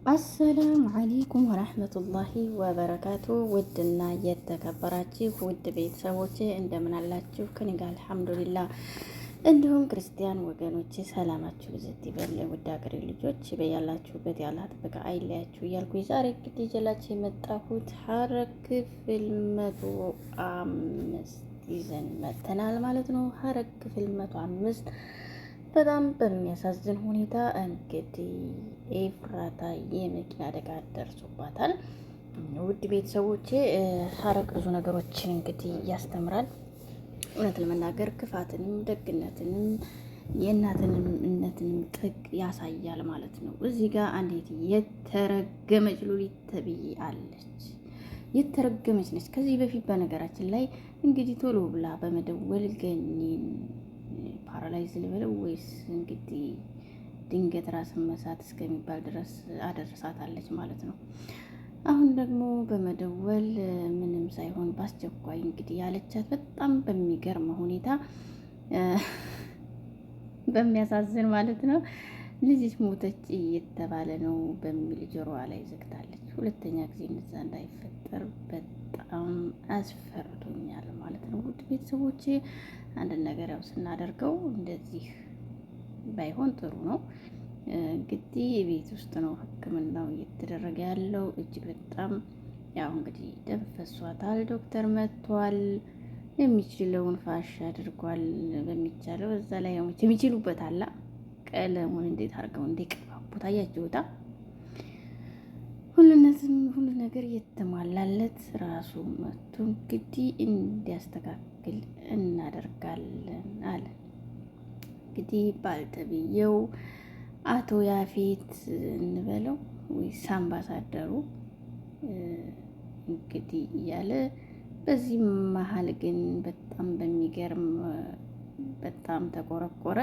አሰላሙ አለይኩም ወራህመቱላሂ ወበረካቱ። ውድና የተከበራችሁ ውድ ቤተሰቦቼ እንደምን አላችሁ? ከኔ ጋር አልሐምዱሊላህ። እንዲሁም ክርስቲያን ወገኖቼ ሰላማችሁ ብዝት ይበል። ውድ ሀገሬ ልጆች በያላችሁበት ያላህ ጥበቃ አይለያችሁ እያልኩ ዛሬ እንግዲህ ይዤላችሁ የመጣሁት ሐረግ ክፍል 105 ይዘን መጥተናል ማለት ነው። ሐረግ ክፍል 105 በጣም በሚያሳዝን ሁኔታ እንግዲህ ኤፍራታ የመኪና አደጋ ደርሶባታል። ውድ ቤተሰቦቼ ሐረግ ብዙ ነገሮችን እንግዲህ ያስተምራል። እውነት ለመናገር ክፋትንም ደግነትንም የእናትንም እነትንም ጥግ ያሳያል ማለት ነው። እዚህ ጋር አንዲት የተረገመች ሉሊት ተብዬ አለች። የተረገመች ነች። ከዚህ በፊት በነገራችን ላይ እንግዲህ ቶሎ ብላ በመደወል ገኒን ፓራላይዝ ልበለው ወይስ እንግዲህ ድንገት ራስን መሳት እስከሚባል ድረስ አደረሳታለች ማለት ነው። አሁን ደግሞ በመደወል ምንም ሳይሆን በአስቸኳይ እንግዲህ ያለቻት በጣም በሚገርም ሁኔታ በሚያሳዝን ማለት ነው ልጅሽ ሞተች እየተባለ ነው በሚል ጆሮዋ ላይ ዘግታለች። ሁለተኛ ጊዜ እንደዛ እንዳይፈጠር በጣም አስፈርቶኛል ማለት ነው። ውድ ቤተሰቦቼ አንድ ነገር ያው ስናደርገው እንደዚህ ባይሆን ጥሩ ነው። እንግዲህ የቤት ውስጥ ነው ሕክምናው እየተደረገ ያለው። እጅግ በጣም ያው እንግዲህ ደም ፈሷታል። ዶክተር መጥቷል። የሚችለውን ፋሽ አድርጓል በሚቻለው። እዛ ላይ ያው የሚችሉበት አላ ቀለሙን እንዴት አድርገው እንደቀባቡት አያችሁታ። ሁሉ ነገር የተሟላለት ራሱ መጥቶ እንግዲህ እንዲያስተካክል እናደርጋለን አለ። እንግዲህ ባልተብየው አቶ ያፌት እንበለው ወይስ አምባሳደሩ እንግዲህ እያለ በዚህ መሀል ግን በጣም በሚገርም በጣም ተቆረቆረ።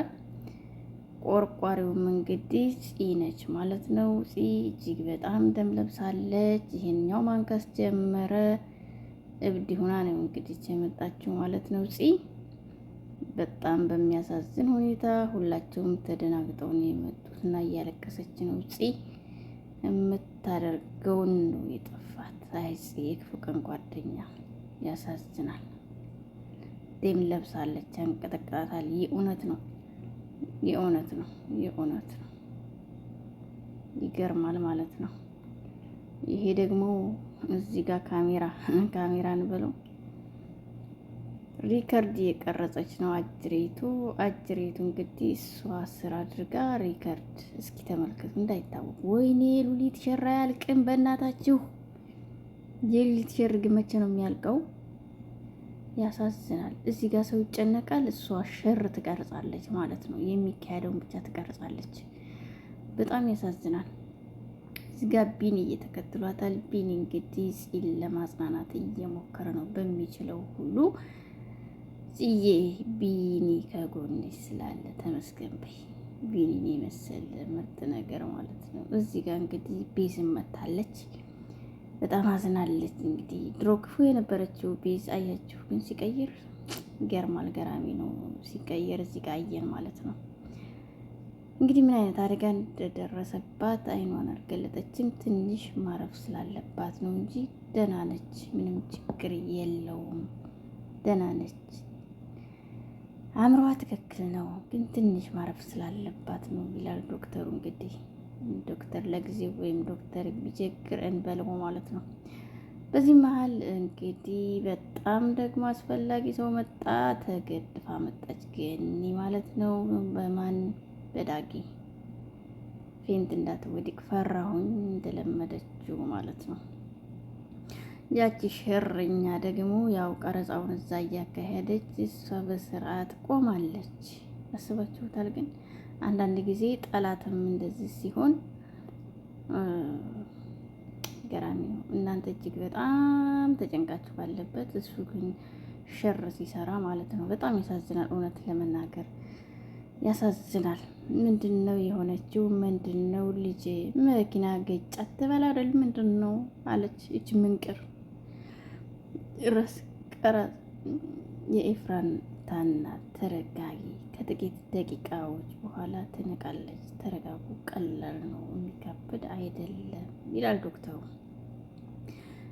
ቆርቋሪውም እንግዲህ ፂ ነች ማለት ነው። ፂ እጅግ በጣም ደም ለብሳለች። ይሄኛው ማንከስ ጀመረ። እብድ ሆና ነው እንግዲህ የመጣችው ማለት ነው። ፂ በጣም በሚያሳዝን ሁኔታ ሁላቸውም ተደናግጠው ነው የመጡት እና እያለቀሰች ነው። ፂ የምታደርገውን ነው የጠፋት። አይ ፂ የክፉ ቀን ጓደኛ ያሳዝናል። ደም ለብሳለች። ያንቀጠቅጣታል። የእውነት ነው የእውነት ነው የእውነት ነው። ይገርማል ማለት ነው። ይሄ ደግሞ እዚህ ጋር ካሜራን ብለው ሪከርድ የቀረጸች ነው አጅሬቱ እንግዲህ እሷ ስራ አድርጋ ሪከርድ እስኪ ተመልከቱ እንዳይታወቅ። ወይኔ ሉሊት ሸራ ያልቅም በእናታችሁ። የሉሊት ሸር ግን መቼ ነው የሚያልቀው? ያሳዝናል። እዚህ ጋር ሰው ይጨነቃል፣ እሷ ሸር ትቀርጻለች ማለት ነው። የሚካሄደውን ብቻ ትቀርጻለች። በጣም ያሳዝናል። እዚህ ጋር ቢኒ እየተከትሏታል። ቢኒ እንግዲህ ፂን ለማጽናናት እየሞከረ ነው በሚችለው ሁሉ። ጽዬ ቢኒ ከጎንሽ ስላለ ተመስገን በይ። ቢኒን የመሰለ ምርጥ ነገር ማለት ነው። እዚህ ጋር እንግዲህ ቤዝም መታለች። በጣም አዝናለች። እንግዲህ ድሮ ክፉ የነበረችው ቤዝ አያችሁ፣ ግን ሲቀይር ገርማል። ገራሚ ነው ሲቀየር። እዚህ ጋር አየን ማለት ነው። እንግዲህ ምን አይነት አደጋ እንደደረሰባት አይኗን አልገለጠችም። ትንሽ ማረፍ ስላለባት ነው እንጂ ደህና ነች። ምንም ችግር የለውም። ደህና ነች። አእምሮዋ ትክክል ነው፣ ግን ትንሽ ማረፍ ስላለባት ነው ይላል ዶክተሩ። እንግዲህ ዶክተር ለጊዜው ወይም ዶክተር ቢቸግር እንበለው ማለት ነው። በዚህ መሀል እንግዲህ በጣም ደግሞ አስፈላጊ ሰው መጣ። ተገድፋ መጣች ገኒ ማለት ነው። በማን በዳጊ ፌንት እንዳትወድቅ ፈራሁኝ እንደለመደችው ማለት ነው። ያቺ ሸረኛ ደግሞ ያው ቀረጻውን እዛ እያካሄደች እሷ በስርዓት ቆማለች። አስባችሁታል? ግን አንዳንድ ጊዜ ጠላትም እንደዚህ ሲሆን ገራሚ ነው። እናንተ እጅግ በጣም ተጨንቃችሁ ባለበት እሱ ግን ሸር ሲሰራ ማለት ነው። በጣም ያሳዝናል። እውነት ለመናገር ያሳዝናል። ምንድን ነው የሆነችው? ምንድን ነው ልጄ መኪና ገጫት ትበላ አይደል? ምንድን ነው አለች። እች ምንቅር ረስ ቀረ የኤፍራን ታናት ተረጋጊ ከጥቂት ደቂቃዎች በኋላ ትነቃለች። ተረጋጉ፣ ቀላል ነው፣ የሚካበድ አይደለም ይላል ዶክተሩ።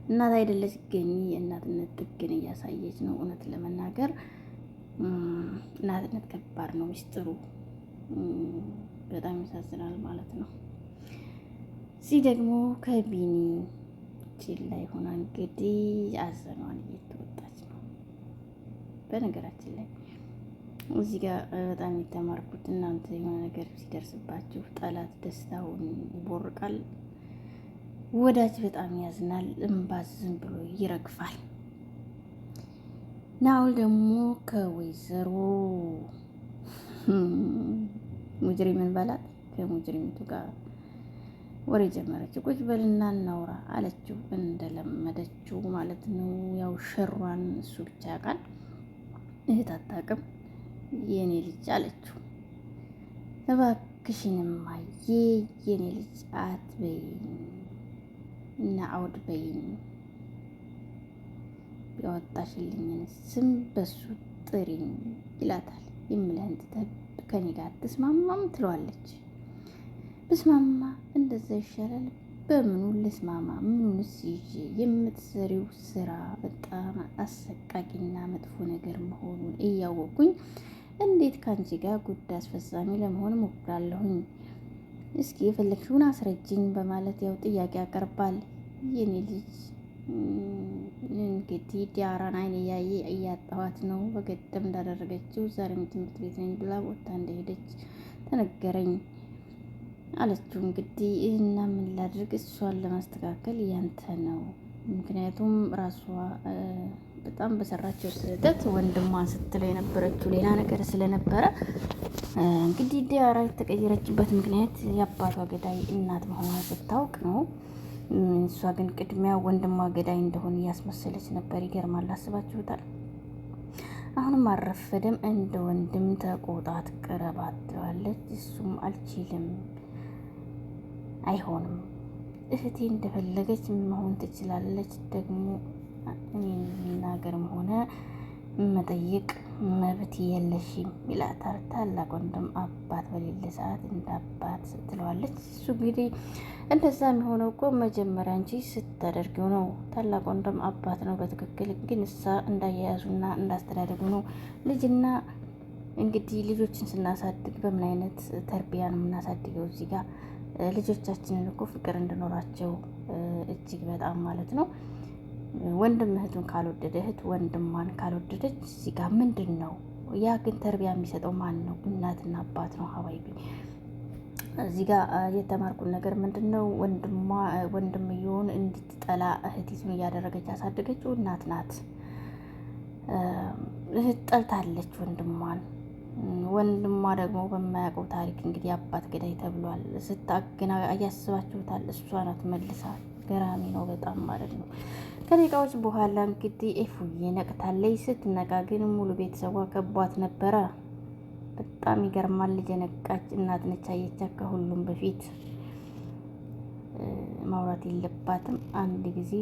እናት አይደለች ግን የእናትነት ጥግን እያሳየች ነው። እውነት ለመናገር እናትነት ከባድ ነው። ሚስጥሩ በጣም ያሳዝናል ማለት ነው። እዚህ ደግሞ ከቢኒ ጅል ላይ ሆና እንግዲህ አዘኗን እየተወጣች ነው። በነገራችን ላይ እዚህ ጋር በጣም የተማርኩት እናንተ የሆነ ነገር ሲደርስባችሁ ጠላት ደስታውን ይቦርቃል፣ ወዳጅ በጣም ያዝናል፣ እምባ ዝም ብሎ ይረግፋል። ናኦል ደግሞ ከወይዘሮ ሙጅሪምን በላት ከሙጅሪሚቱ ጋር ወሬ ጀመረች። ቁጭ በልና እናውራ አለችው፣ እንደለመደችው ማለት ነው። ያው ሸሯን እሱ ብቻ ያውቃል፣ እህት አታውቅም። የኔ ልጅ አለችው፣ እባክሽንማዬ የኔ ልጅ አትበይኝ እና አውድ በይኝ፣ ያወጣሽልኝን ስም በሱ ጥሪኝ ይላታል። የምልህን ትተህ ከኔ ጋር አትስማማም ትለዋለች። ብስማማ እንደዛ ይሻላል። በምኑ ልስማማ? ምኑንስ ይዤ? የምትሰሪው ስራ በጣም አሰቃቂና መጥፎ ነገር መሆኑን እያወቁኝ እንዴት ከአንቺ ጋር ጉዳይ አስፈጻሚ ለመሆን ሞክራለሁኝ? እስኪ የፈለግሽውን አስረጅኝ በማለት ያው ጥያቄ ያቀርባል። የኔ ልጅ እንግዲህ ዲያራን አይን እያየ እያጣኋት ነው። በገደም እንዳደረገችው ዛሬም ትምህርት ቤት ነኝ ብላ ቦታ እንደሄደች ተነገረኝ አለችው። እንግዲህ እና ምን ላድርግ? እሷን ለማስተካከል ያንተ ነው። ምክንያቱም ራሷ በጣም በሰራቸው ስህተት ወንድሟን ስትለው የነበረችው ሌላ ነገር ስለነበረ እንግዲህ ዲያራ የተቀየረችበት ምክንያት የአባቷ ገዳይ እናት መሆኗን ስታውቅ ነው። እሷ ግን ቅድሚያ ወንድሟ ገዳይ እንደሆነ እያስመሰለች ነበር። ይገርማል። አስባችሁታል? አሁንም አልረፈደም። እንደ ወንድም ተቆጣት፣ ቅረባት ትለዋለች። እሱም አልችልም፣ አይሆንም፣ እህቴ እንደፈለገች መሆን ትችላለች። ደግሞ እኔን መናገርም ሆነ መጠየቅ መብት የለሽም ይላታል። ታላቅ ወንድም አባት በሌለ ሰዓት እንደ አባት ትለዋለች። እሱ እንግዲህ እንደዛ የሚሆነው እኮ መጀመሪያ እንጂ ስታደርጊው ነው። ታላቅ ወንድም አባት ነው በትክክል ግን እሳ እንዳያያዙና እንዳስተዳደጉ ነው። ልጅና እንግዲህ ልጆችን ስናሳድግ በምን አይነት ተርቢያ ነው የምናሳድገው? እዚህ ጋር ልጆቻችንን እኮ ፍቅር እንድኖራቸው እጅግ በጣም ማለት ነው። ወንድም እህቱን ካልወደደ፣ እህት ወንድሟን ካልወደደች እዚህ ጋር ምንድን ነው? ያ ግን ተርቢያ የሚሰጠው ማን ነው? እናትና አባት ነው። ሀባይቢ እዚህ ጋር የተማርኩት ነገር ምንድን ነው? ወንድምየውን እንድትጠላ እህቲቱን እያደረገች ያሳደገችው እናት ናት። እህት ጠልታለች ወንድሟን። ወንድሟ ደግሞ በማያውቀው ታሪክ እንግዲህ አባት ገዳይ ተብሏል። ስታገና እያስባችሁታል። እሷ ናት መልሳ። ገራሚ ነው በጣም ማለት ነው። ከደቂቃዎች በኋላ እንግዲህ ኤፉዬ ነቅታለች። ስትነቃ ግን ሙሉ ቤተሰቧ ከቧት ነበረ። በጣም ይገርማል። ልጅ የነቃች እናት ነች። አየቻት ከሁሉም በፊት ማውራት የለባትም። አንድ ጊዜ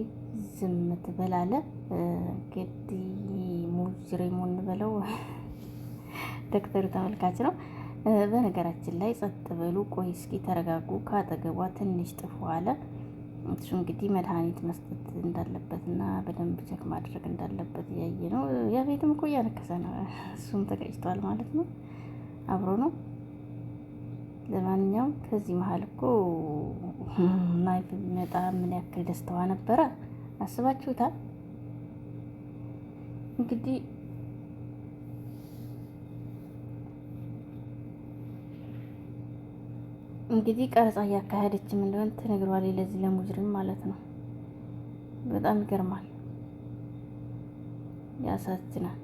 ዝም ትበላለ። እንግዲህ ሙጅሪሙን ብለው ዶክተሩ ተመልካች ነው። በነገራችን ላይ ጸጥ በሉ፣ ቆይ እስኪ ተረጋጉ። ካጠገቧ ትንሽ ጥፎ አለ። እሱ እንግዲህ መድኃኒት መስጠት እንዳለበትና በደንብ ቸክ ማድረግ እንዳለበት እያየ ነው። ያ ቤትም እኮ እያነከሰ ነው። እሱም ተቀጭቷል ማለት ነው። አብሮ ነው። ለማንኛውም ከዚህ መሀል እኮ ናይፍ ቢመጣ ምን ያክል ደስታዋ ነበረ አስባችሁታል? እንግዲህ ቀረጻ እያካሄደችም እንደሆነ ተነግሯል። ለዚህ ለሙጅሪም ማለት ነው። በጣም ይገርማል፣ ያሳዝናል።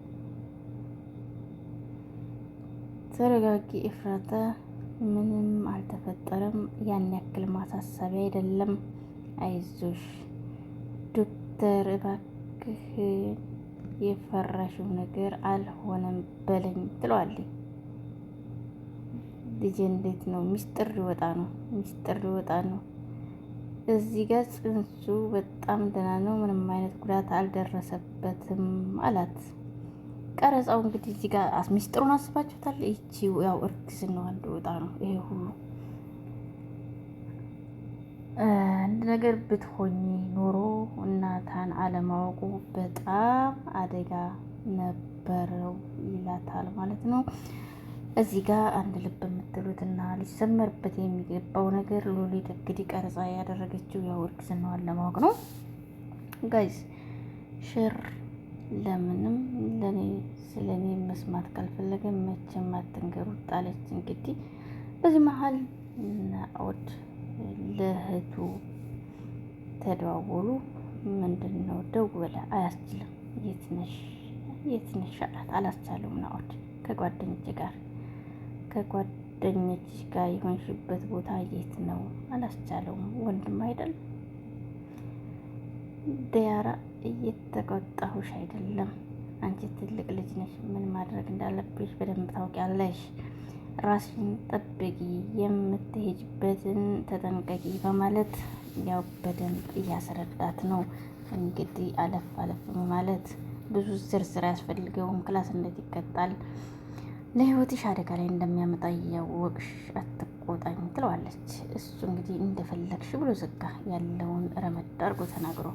ተረጋጊ ኤፍራታ፣ ምንም አልተፈጠረም። ያን ያክል ማሳሰቢያ አይደለም። አይዞሽ ዶክተር፣ እባክህ የፈራሽው ነገር አልሆነም በለኝ ትለዋለች። ልጅ እንዴት ነው? ሚስጥር ሊወጣ ነው። እዚህ ጋር ጽንሱ በጣም ደህና ነው፣ ምንም አይነት ጉዳት አልደረሰበትም አላት። ቀረጻው እንግዲህ እዚህ ጋር ሚስጥሩን አስባችሁታል። ይቺ ያው እርግዝናዋ እንደወጣ ነው ይሄ ሁሉ አንድ ነገር ብትሆኝ ኖሮ እናታን አለማወቁ በጣም አደጋ ነበረው ይላታል ማለት ነው። እዚህ ጋር አንድ ልብ የምትሉትና ሊሰመርበት የሚገባው ነገር ሉሊት እንግዲህ ቀረጻ ያደረገችው ያው እርግዝናዋን ለማወቅ ነው። ጋይስ ሼር ለምንም ለኔ ስለኔ መስማት ካልፈለገ መቼም አትንገሩት ጣለች። እንግዲህ በዚህ መሀል ናኦድ ለእህቱ ተደዋወሉ። ምንድን ነው ደወለ፣ አያስችልም። የት ነሽ አላት። አላስቻለውም ናኦድ ከጓደኞች ጋር የሆንሽበት ቦታ የት ነው? አላስቻለውም። ወንድም አይደል ዲያራ፣ እየተቆጣሁሽ አይደለም። አንቺ ትልቅ ልጅ ነሽ። ምን ማድረግ እንዳለብሽ በደንብ ታውቂያለሽ። ራስሽን ጠብቂ፣ የምትሄጅበትን ተጠንቀቂ በማለት ያው በደንብ እያስረዳት ነው። እንግዲህ አለፍ ማለት ብዙ ዝርዝር አያስፈልገውም። ክላስነት ይቀጣል። ለህይወትሽ አደጋ ላይ እንደሚያመጣ እያወቅሽ አትቆጣኝ ትለዋለች። እሱ እንግዲህ እንደፈለግሽ ብሎ ዘጋ ያለውን ረመድ አድርጎ ተናግሮ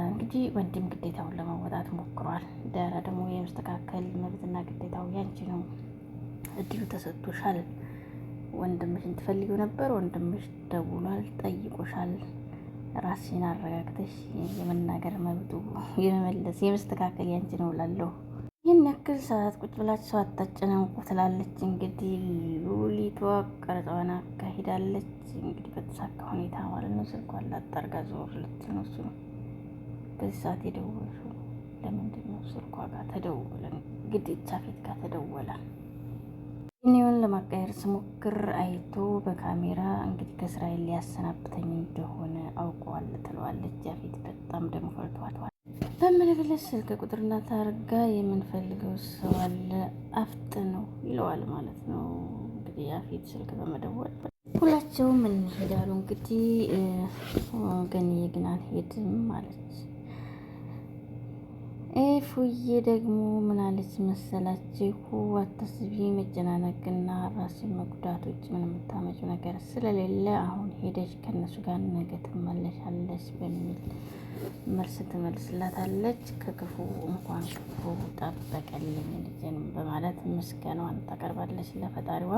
እንግዲህ ወንድም ግዴታውን ለመወጣት ሞክሯል። ዳራ ደግሞ የመስተካከል መብትና ግዴታው ያንቺ ነው፣ እድሉ ተሰጥቶሻል። ወንድምሽን ትፈልጊው ነበር፣ ወንድምሽ ደውሏል፣ ጠይቆሻል። ራስሽን አረጋግተሽ የመናገር መብቱ የመመለስ የመስተካከል ያንቺ ነው እላለሁ። ይህን ያክል ሰዓት ቁጭ ብላችሁ ሰው አታጨናንቁ ትላለች። እንግዲህ ሉሊቷ ቀረጻዋን አካሂዳለች። እንግዲህ በተሳካ ሁኔታ ማለት ነው። ስልኳን ላጣርጋ ዞር ልትል ነው። እሱ ነው በዚህ ሰዓት የደወለው። ለምንድን ነው ስልኳ ጋር ተደወለ? እንግዲህ ቻፌት ጋር ተደወለ። እኔውን ለማቃየር ስሞክር አይቶ በካሜራ እንግዲህ ከእስራኤል ሊያሰናብተኝ እንደሆነ አውቀዋል ትለዋለች። ያፌት በጣም ደግሞ ፈልቷል። በምንብለሽ ስልክ ቁጥርና ታርጋ የምንፈልገው ሰው አለ አፍጥነው ይለዋል ማለት ነው። እንግዲህ ያፌት ስልክ በመደወል ሁላቸውም እንሄዳሉ። እንግዲህ ገንዬ ግን አልሄድም ማለች። ፉዬ ደግሞ ምን አለች መሰላችሁ? አታስቢ፣ መጨናነቅና ራስን መጉዳት ውጭ ምን የምታመጪው ነገር ስለሌለ አሁን ሄደሽ ከእነሱ ጋር ነገ ትመለሻለች በሚል መልስ ትመልስላታለች። ከክፉ እንኳን ክፉ ጠበቀልኝ ልጄን በማለት ምስጋናዋን ታቀርባለች ለፈጣሪዋ።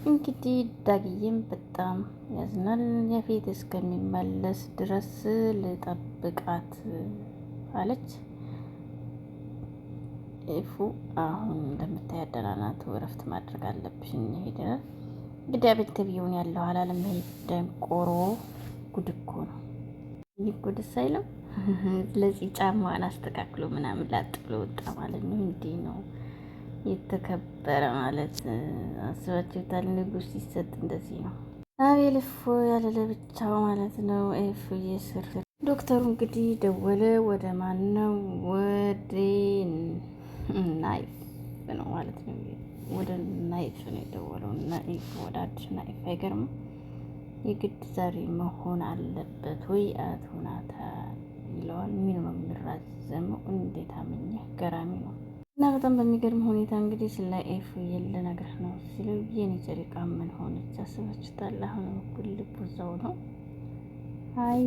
እንግዲህ ዳግዬም በጣም ያዝናል። ያፌት እስከሚመለስ ድረስ ልጠብቃት አለች። ኤፉ አሁን እንደምታይ ደህና ናት፣ እረፍት ማድረግ አለብሽ እንሂድ። እንግዲህ አቤት ተብዬውን ያለው አላለም። ይሄ ደንቆሮ ጉድ እኮ ነው። ይህ ጉድ ሳይለም ስለዚህ ጫማዋን አስተካክሎ ምናምን ላጥ ብሎ ወጣ ማለት ነው። እንዲህ ነው የተከበረ ማለት አስባችሁታል? ንጉስ ሲሰጥ እንደዚህ ነው። አቤል እፎ ያለ ለብቻው ማለት ነው። ኤፉ የስር ዶክተሩ እንግዲህ ደወለ። ወደ ማን ነው? ወደ ናይፍ ነው ማለት ነው። ወደ ናይፍ ነው የደወለው። ናይፍ ወደ አዲስ ናይፍ። አይገርም? የግድ ዛሬ መሆን አለበት ወይ አቶ ናታን ይለዋል። ምን ነው የሚራዘመው? እንዴት አመኘ? ገራሚ ነው። እና በጣም በሚገርም ሁኔታ እንግዲህ ስለ ኤፍ የለ ነገር ነው ሲሉ የኔ ጨሪቃ ምን ሆነች አስባችሁታል? አሁን እኩል ልቡ እዛው ነው። አይ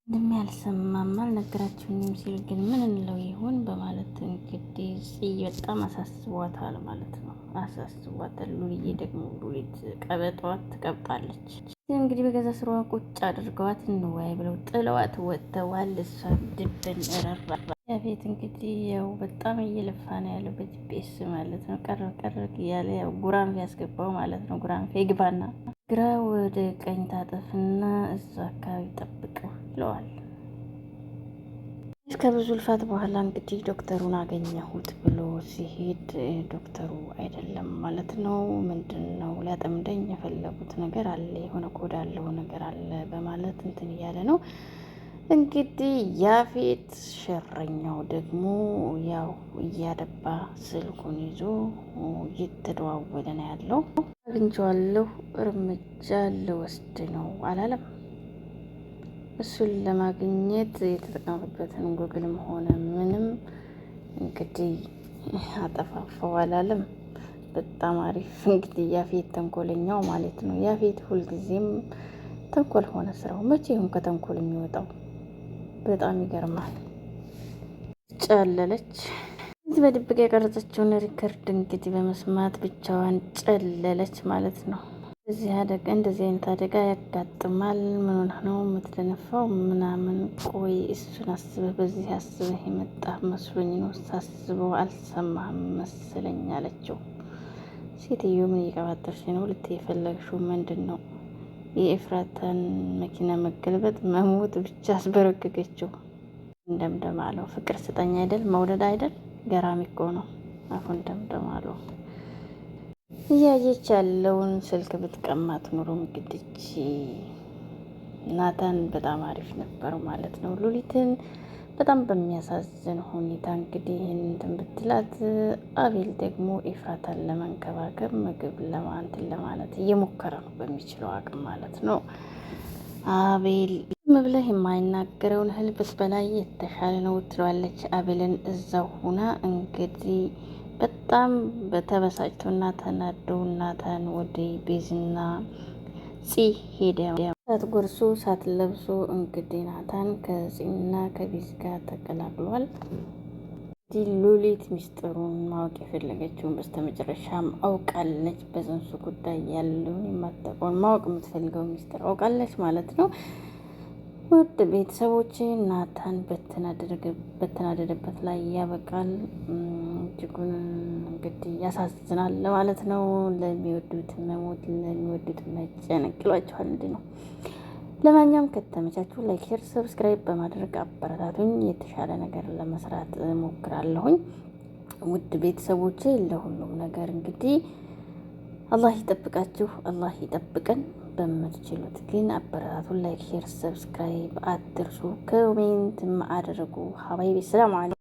እንደሚያልሰማም አልነገራችሁኝም ሲል ግን ምን እንለው ይሆን በማለት እንግዲህ ጽይ በጣም አሳስቧታል ማለት ነው። አሳስቧታል። ሉሊዬ ደግሞ ሉሊት ቀበጧት ትቀብጣለች። እንግዲህ በገዛ ስራዋ ቁጭ አድርገዋት እንወያይ ብለው ጥለዋት ወጥተዋል። እሷ ድብን ረራ። ያፌት እንግዲህ ያው በጣም እየለፋ ነው ያለው በጂፒኤስ ማለት ነው። ቀረብ እያለ ያው ጉራንፌ ያስገባው ማለት ነው። ጉራንፌ ግባና ግራ ወደ ቀኝ ታጠፍና እዛ አካባቢ ጠብቀው ይለዋል። ከብዙ ልፋት በኋላ እንግዲህ ዶክተሩን አገኘሁት ብሎ ሲሄድ ዶክተሩ አይደለም ማለት ነው። ምንድን ነው ሊያጠምደኝ የፈለጉት ነገር አለ፣ የሆነ ኮድ ያለው ነገር አለ በማለት እንትን እያለ ነው እንግዲህ። ያፌት ሸረኛው ደግሞ ያው እያደባ ስልኩን ይዞ እየተደዋወለ ነው ያለው። አግኝቼዋለሁ፣ እርምጃ ልወስድ ነው አላለም። እሱን ለማግኘት የተጠቀሙበትን ጉግልም ሆነ ምንም እንግዲህ አጠፋፋው አላለም። በጣም አሪፍ እንግዲህ ያፌት ተንኮለኛው ማለት ነው። ያፌት ሁልጊዜም ተንኮል ሆነ ስራው። መቼ ይሁን ከተንኮል የሚወጣው? በጣም ይገርማል። ጨለለች። እዚህ በድብቅ የቀረጸችውን ሪከርድ እንግዲህ በመስማት ብቻዋን ጨለለች ማለት ነው። እንደዚህ አይነት አደጋ ያጋጥማል። ምን ሆነህ ነው የምትደነፋው? ምናምን ቆይ እሱን አስበህ በዚህ አስበህ የመጣ መስሎኝ ነው ሳስበው አልሰማህም መሰለኝ አለችው። ሴትዮ ምን እየቀባጠርሽ ነው? ልትይ የፈለግሽው ምንድን ነው? የኤፍራታን መኪና መገልበጥ መሞት ብቻ አስበረገገችው። እንደምደም አለው። ፍቅር ስጠኝ አይደል መውደድ አይደል? ገራሚ እኮ ነው። አሁን እንደምደም አለው። እያየች ያለውን ስልክ ብትቀማት ኑሮ እንግዲህ ናታን በጣም አሪፍ ነበር ማለት ነው። ሉሊትን በጣም በሚያሳዝን ሁኔታ እንግዲህ ይህንን ብትላት፣ አቤል ደግሞ ኤፍራታን ለመንከባከብ ምግብ ለማንትን ለማለት እየሞከረ ነው በሚችለው አቅም ማለት ነው። አቤል ብለህ የማይናገረውን ህልብስ በላይ የተሻለ ነው ትለዋለች። አቤልን እዛው ሁና እንግዲህ በጣም በተበሳጭቶና ተናደው ናታን ወደ ቤዝና ፂ ሄደ። ሳትጎርሱ ሳትለብሱ እንግዲህ ናታን ከፂና ከቤዝ ጋር ተቀላቅሏል። ሉሊት ሚስጥሩን ማወቅ የፈለገችውን በስተመጨረሻም አውቃለች። በፅንሱ ጉዳይ ያለውን የማታውቀውን ማወቅ የምትፈልገው ሚስጥር አውቃለች ማለት ነው። ውድ ቤተሰቦቼ ናታን በተናደደበት ላይ ያበቃል። እጅጉን እንግዲህ ያሳዝናል ማለት ነው። ለሚወዱት መሞት ለሚወዱት መጨነቅ ይሏቸዋል። እንዲህ ነው። ለማንኛውም ከተመቻችሁ ላይክ፣ ሼር፣ ሰብስክራይብ በማድረግ አበረታቱኝ። የተሻለ ነገር ለመስራት ሞክራለሁኝ። ውድ ቤተሰቦቼ ለሁሉም ነገር እንግዲህ አላህ ይጠብቃችሁ፣ አላህ ይጠብቀን። በምትችሉት ግን አበረታቱን። ላይክ፣ ሼር፣ ሰብስክራይብ አትርሱ። ኮሜንት አድርጉ። ሀባይቢ ሰላም አለይኩም።